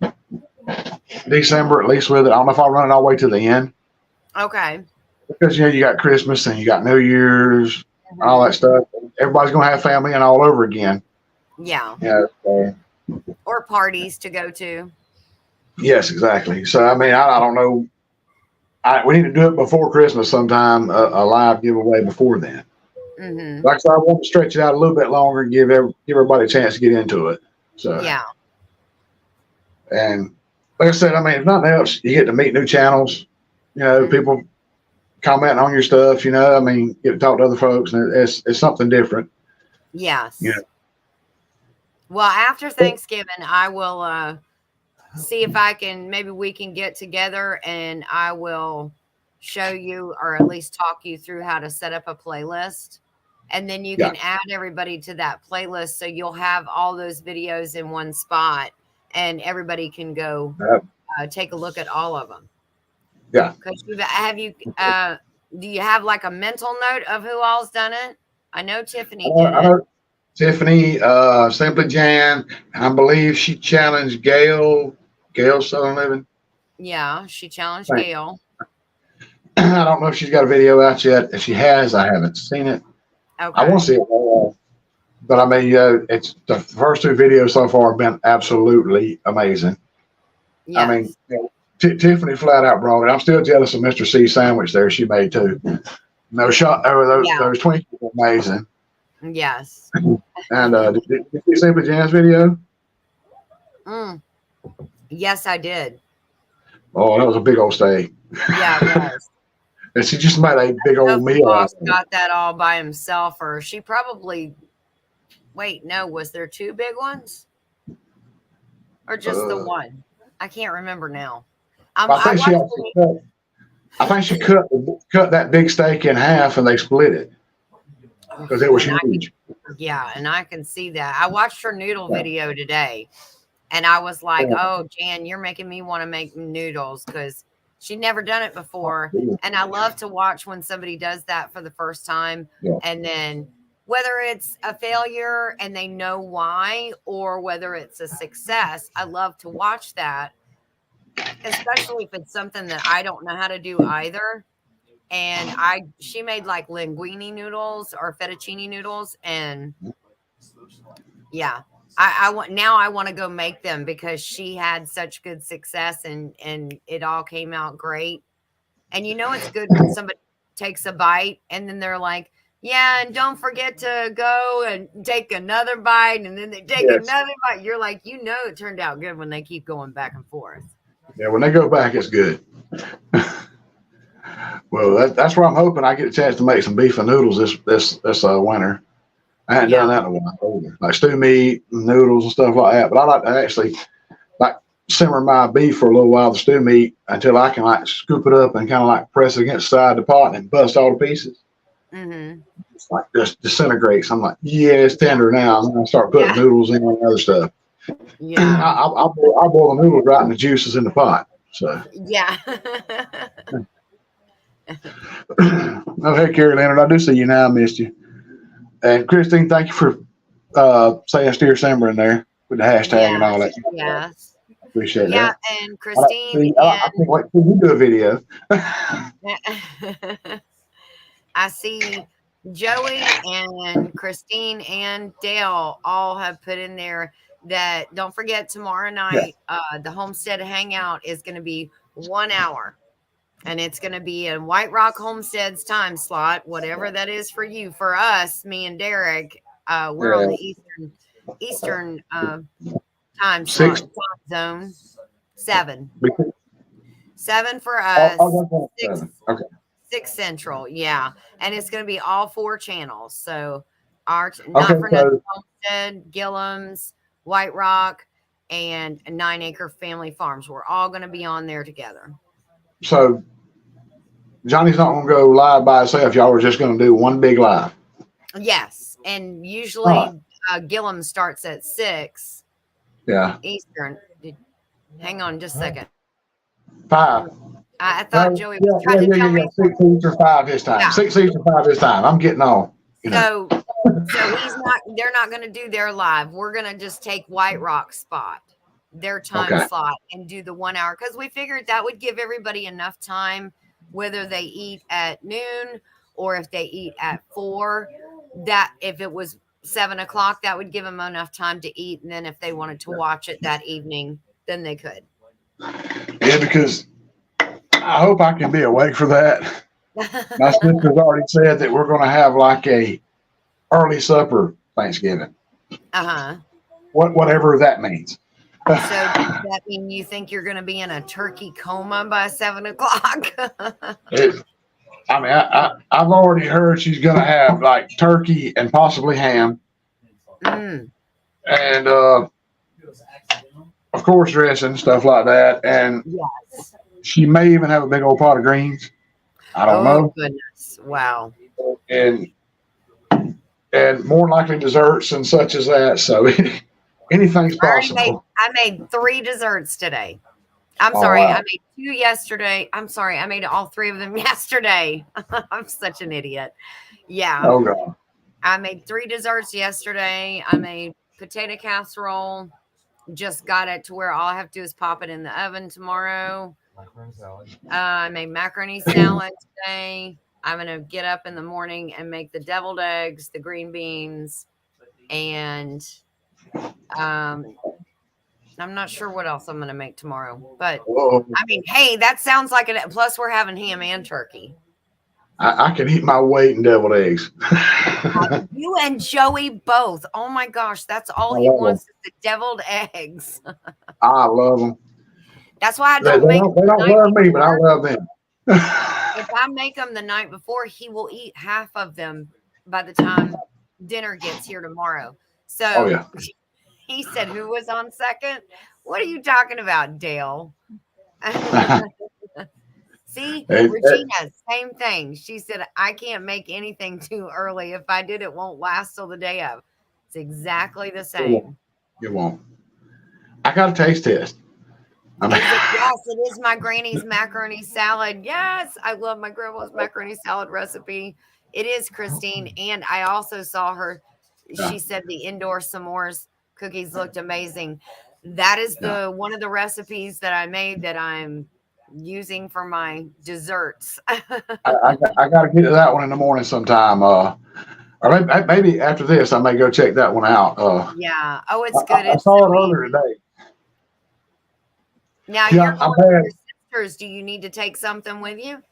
December, at least with it. I don't know if I'll run it all the way to the end. Okay. Because, you got Christmas and you got New Year's, all that stuff. Everybody's going to have family and all over again. Yeah. Or parties to go to. Yes, exactly. So, I mean, I don't know. We need to do it before Christmas sometime, a live giveaway before then. Mm-hmm. Like I said, I want to stretch it out a little bit longer and give everybody a chance to get into it. So yeah. And like I said, I mean, if nothing else, you get to meet new channels. People commenting on your stuff. I mean, get to talk to other folks, and it's something different. Yes. Yeah. Well, after Thanksgiving, I will see if maybe we can get together, and I will show you, or at least talk you through how to set up a playlist. And then you can add everybody to that playlist. So you'll have all those videos in one spot, and everybody can go take a look at all of them. Yeah. Because do you have like a mental note of who all's done it? I know Tiffany did it. Tiffany, Simply Jan, I believe she challenged Gail Southern Living. Yeah, she challenged Gail. I don't know if she's got a video out yet. If she has, I haven't seen it. Okay. I want to see it. But I mean, it's the first two videos so far have been absolutely amazing. Yes. I mean, Tiffany flat out brought it. I'm still jealous of Mr. C sandwich there she made too. Those Twinkies were amazing. Yes. And did you see Simply Jan's video? Yes, I did. Oh, that was a big old steak. Yeah, it was. And she just made a big old meal. Boss got that all by himself, or she probably. Wait, no, was there two big ones, or just the one? I can't remember now. I think she cut that big steak in half, and they split it because it was huge. And I can see that. I watched her noodle video today, and I was like, "Oh, Jan, you're making me want to make noodles," because she'd never done it before. And I love to watch when somebody does that for the first time. Yeah. And then whether it's a failure and they know why, or whether it's a success, I love to watch that, especially if it's something that I don't know how to do either. And she made like linguine noodles or fettuccine noodles. And yeah, I want to go make them because she had such good success and it all came out great. And it's good when somebody takes a bite and then they're like, yeah, and don't forget to go and take another bite, and then they take another bite. You're like, it turned out good when they keep going back and forth. Yeah, when they go back, it's good. Well, that's where I'm hoping I get a chance to make some beef and noodles this winter. I hadn't done that in a while either. Like stew meat, noodles, and stuff like that. But I like to actually simmer my beef for a little while, the stew meat, until I can scoop it up and kind of press it against the side of the pot and bust all the pieces. Mm-hmm. It's just disintegrates. I'm like, yeah, it's tender now. I'm gonna start putting noodles in and other stuff. Yeah, I'll boil the noodles right in the juices in the pot. So yeah. Oh, hey, Carrie Leonard, I do see you now. I missed you. And Christine, thank you for saying steer simmer in there with the hashtag and all that. Yes. Appreciate Yeah, that. and Christine I can't wait till you do a video. and I see Joey and Christine and Dale all have put in there that don't forget tomorrow night, the Homestead Hangout is going to be 1 hour. And it's going to be in White Rock Homestead's time slot, whatever that is for you. For us, me and Derek, we're on the Eastern time Six. slot, time zone. 7 for Oh, us. okay. 6 Central, yeah, and it's going to be all 4 channels. So, not Okay, for nothing, Homestead, Gillum's, White Rock, and 9 Acre Family Farms. We're all going to be on there together. So Johnny's not going to go live by himself. Y'all are just going to do one big live. Yes, and usually Gillum starts at 6. Yeah. Eastern. Hang on just a second. 5. I thought Joey was trying to tell me. 6 Eastern, 5 his time. Yeah. 6 Eastern, 5 his time. I'm getting on. So they're not going to do their live. We're going to just take White Rock spot, their time slot, and do the 1 hour. Because we figured that would give everybody enough time, whether they eat at noon or if they eat at 4, that if it was 7 o'clock, that would give them enough time to eat. And then if they wanted to watch it that evening, then they could. Yeah, because I hope I can be awake for that. My sister's already said that we're going to have like a early supper Thanksgiving. Whatever that means. So does that mean you think you're going to be in a turkey coma by 7 o'clock? I've already heard she's going to have like turkey and possibly ham. And of course dressing, stuff like that. And she may even have a big old pot of greens. I don't know. Oh goodness. Wow. And more likely desserts and such as that. So anything's possible. I made 3 desserts today. I'm sorry. Wow. I made 2 yesterday. I'm sorry. I made all 3 of them yesterday. I'm such an idiot. Yeah. Oh God. I made 3 desserts yesterday. I made potato casserole. Just got it to where all I have to do is pop it in the oven tomorrow. I made macaroni salad today. I'm going to get up in the morning and make the deviled eggs, the green beans, and I'm not sure what else I'm going to make tomorrow. But, I mean, hey, that sounds like it. Plus, we're having ham and turkey. I can eat my weight in deviled eggs. You and Joey both. Oh, my gosh. That's all he wants is the deviled eggs. I love them. That's why I don't make them. They don't love me, but I love them. If I make them the night before, he will eat half of them by the time dinner gets here tomorrow. So he said, who was on second? What are you talking about, Dale? See, Regina, same thing. She said, I can't make anything too early. If I did, it won't last till the day of. It's exactly the same. It won't. I got a taste test. Yes, it is my granny's macaroni salad. Yes, I love my grandma's macaroni salad recipe. It is, Christine. And I also saw her. She said the indoor s'mores cookies looked amazing. That is one of the recipes that I made that I'm using for my desserts. I got to get to that one in the morning sometime. Or maybe after this, I may go check that one out. Yeah. Oh, it's good. I saw it earlier today. Now you're going with your sisters. Do you need to take something with you?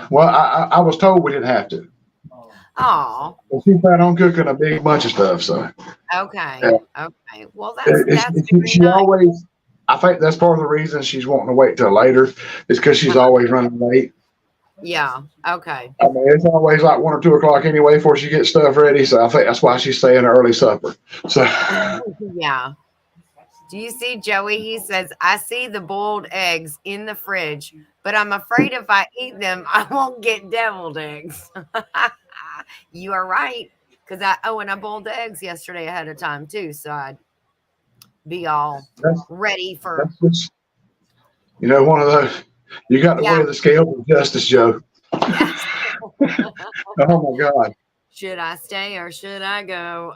Well, I was told we didn't have to. Oh. Well, she planned on cooking a big bunch of stuff, so. Okay. Okay. Well, that's she nice. always. I think that's part of the reason she's wanting to wait till later is because she's always running late. Yeah. Okay. I mean, it's always like 1 or 2 o'clock anyway before she gets stuff ready. So I think that's why she's staying early supper. So. Yeah. Do you see Joey? He says, I see the boiled eggs in the fridge, but I'm afraid if I eat them, I won't get deviled eggs. You are right. Because I boiled the eggs yesterday ahead of time too. So I'd be all ready for. One of those. You got to Yeah. weigh the scale of justice, Joe. Yes. Oh my God. Should I stay or should I go?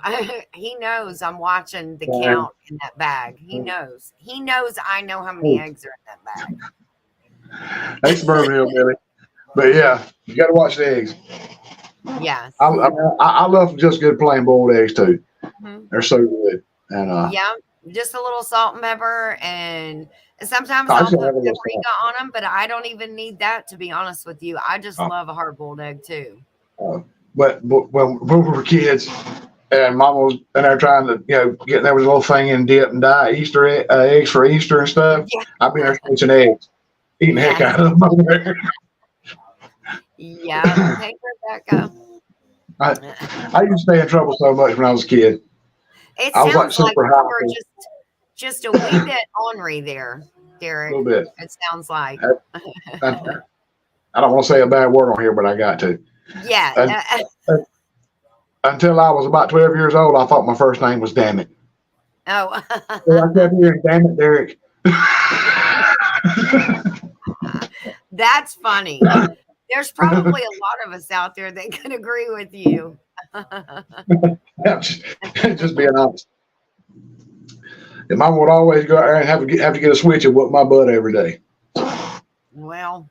He knows I'm watching the Yeah. count in that bag. He knows. He knows I know how many eggs are in that bag. That's Suburban Hillbilly. But yeah, you got to watch the eggs. Yes. I love just good plain boiled eggs too. Mhm. They're so good. And Yeah, just a little salt and pepper, and sometimes I I'll just put have a little paprika on them, but I don't even need that, to be honest with you. I just Oh. love a hard-boiled egg too. but when we were kids, and Mom was in there trying to, get there was a little thing in dip and dye Easter eggs for Easter and stuff. Yeah. I'd be there switching eggs, eating the heck Yes. out of them over there. Yeah. Hey, Rebecca. I used to stay in trouble so much when I was a kid. It I was like sounds like super you were hyper. just a wee bit ornery there, A Derek. little bit. It sounds like. I don't want to say a bad word on here, but I got to. Yeah. Until I was about 12 years old, I thought my first name was Damn It. Oh. So I kept hearing, Damn It, Derek. That's funny. There's probably a lot of us out there that can agree with you. Just being honest. And Mom would always go out there and have to get a switch and whoop my butt every day. Well,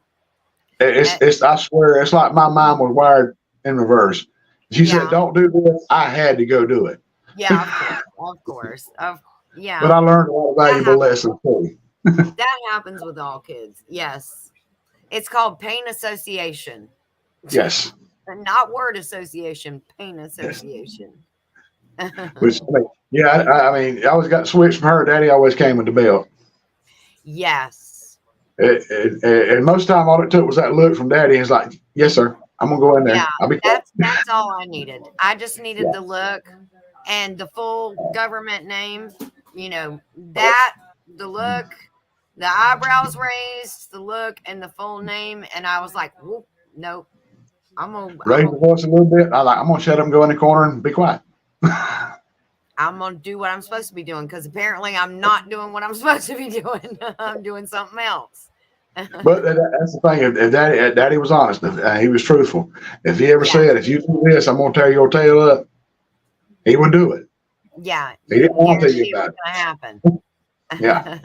It's I swear, it's like my mind was wired in reverse. She Yeah. said, "Don't do this." I had to go do it. yeah, of course. Yeah. But I learned a lot of valuable lessons too. That happens with all kids. Yes. It's called pain association. Yes. Not word association, pain association. Which, I mean, I always got switched from her. Daddy always came with the belt. Yes. And most of the time, all it took was that look from Daddy. He's like, "Yes, sir. I'm gonna go in there. Yeah, I'll be quiet." that's all I needed. I just needed the look and the full government name. The look, the eyebrows raised, the look, and the full name. And I was like, whoop, nope. I'm Raise the voice a little bit. I'm gonna shut up and go in the corner and be quiet. gonna do what I'm supposed to be doing, because apparently I'm not doing what I'm supposed to be doing. I'm doing something else. But that's the thing. If Daddy was honest, he was truthful. If he ever Yeah. said, "If you do this, I'm gonna tear your tail up," he would do it. Yeah. He didn't want to tell Guarantee you about gonna happen. Yeah.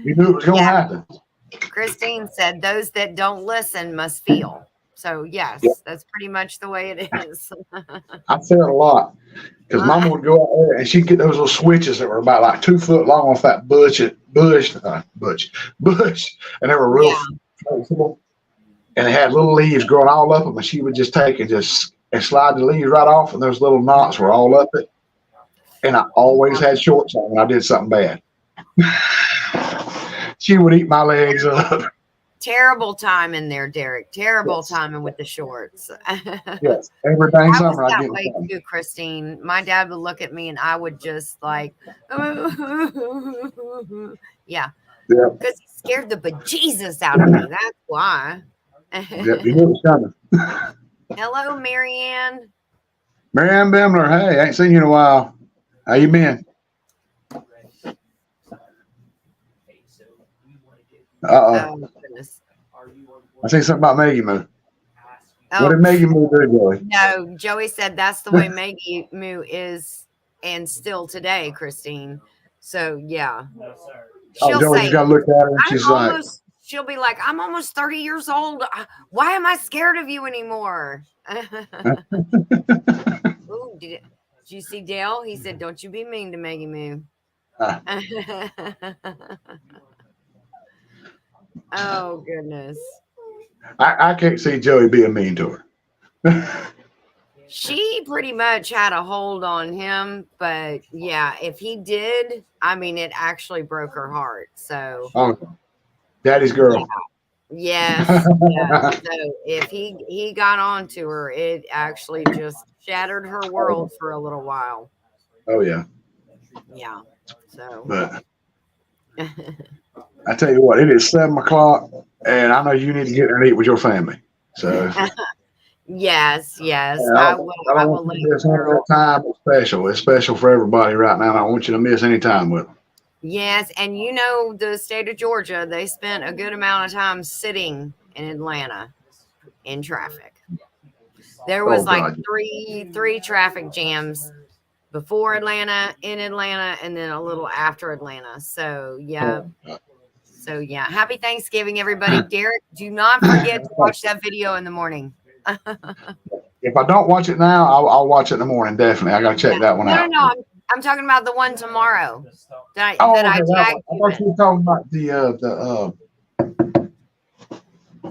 He knew it was gonna Yeah. happen. Christine said, "Those that don't listen must feel." So yes, Yeah. that's pretty much the way it is. I said it a lot because Mama would go out there and she'd get those little switches that were about like 2 foot long off that bush, and they were real flexible, and they had little leaves growing all up them, and she would just take and slide the leaves right off, and those little knots were all up it. And I always had shorts on when I did something bad. She would eat my legs up. Terrible timing there, Derek. Terrible timing with the shorts. Yes, every dang I was summer I'd that get way something. too, Christine. My dad would look at me and I would just like, yeah, Yeah, because he scared the bejesus out of me. That's why. yeah, you knew it was coming. Hello, Marianne. Marianne Bimler, hey, I ain't seen you in a while. How you been? Oh, goodness. I seen something about Maggie Moo. Oh, What did Maggie Moo do, Joey? no, Joey said that's the way Maggie Moo is, and still today, Christine. So yeah, she'll Joey, say, you gotta look at her and she's like, she'll be like, I'm almost 30 years old. Why am I scared of you anymore? Ooh, did you see Dale? He said, don't you be mean to Maggie Moo. Oh, goodness. I can't see Joey being mean to her. She pretty much had a hold on him, but yeah, if he did, I mean, it actually broke her heart. So, Oh, Daddy's girl. yes, yeah. So if he got on to her, it actually just shattered her world for a little while. Oh yeah. Yeah. So, But I tell you what, it is 7 o'clock, and I know you need to get there and eat with your family. So yes, I I don't will want let you to miss you that time. It's special. It's special for everybody right now. I don't want you to miss any time with them. Yes, and you know the state of Georgia, they spent a good amount of time sitting in Atlanta in traffic. There was Oh, like God. three traffic jams before Atlanta, in Atlanta, and then a little after Atlanta. So yeah. Oh, So yeah. Happy Thanksgiving, everybody. Derek, do not forget to watch that video in the morning. if I don't watch it now, I'll watch it in the morning. Definitely, I got to check that one No, no, out. no. I'm talking about the one tomorrow that Oh, I okay, that tagged one. I you thought in. you were talking about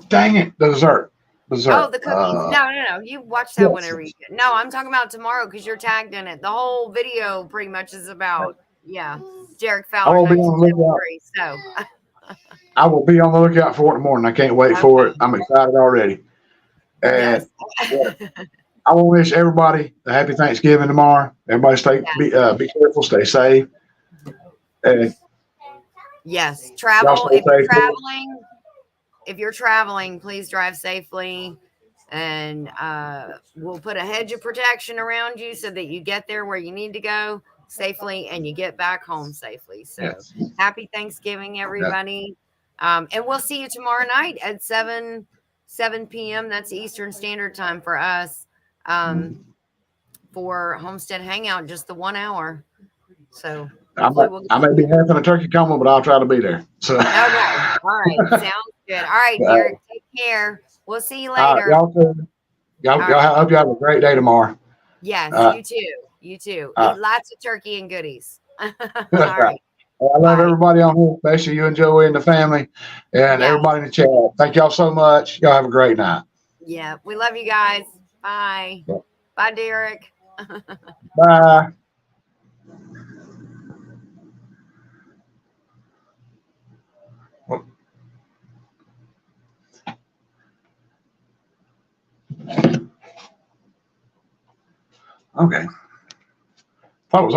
dang it, the dessert. Oh, the cookies. No, no, no. You watch that Yes. whenever you can. No, I'm talking about tomorrow because you're tagged in it. The whole video pretty much is about, Derek I Fowler will be on the lookout. 1973. So, I will be on the lookout for it in the morning. I can't wait for it. I'm excited already. And yes. I want to wish everybody a happy Thanksgiving tomorrow. Everybody be careful, stay safe, and Yes. y'all Travel. stay safe. If you're traveling, please drive safely. And we'll put a hedge of protection around you so that you get there where you need to go safely and you get back home safely. So Yes. happy Thanksgiving, everybody. And we'll see you tomorrow night at 7 p.m. That's Eastern Standard Time for us, for Homestead Hangout, just the 1 hour. So I may be having a turkey coma, but I'll try to be there. So. Okay. All right. Sounds good. All right, Derek. Take care. We'll see you later. Y'all too. Y'all right. hope you have a great day tomorrow. Yes, you too. You too. Uh, Eat lots of turkey and goodies. All All right. I love Bye. everybody on here, especially you and Joey and the family, and Yeah. everybody in the chat. Thank y'all so much. Y'all have a great night. Yeah. We love you guys. Bye. Yeah. Bye, Derek. Bye. Okay. Thought it was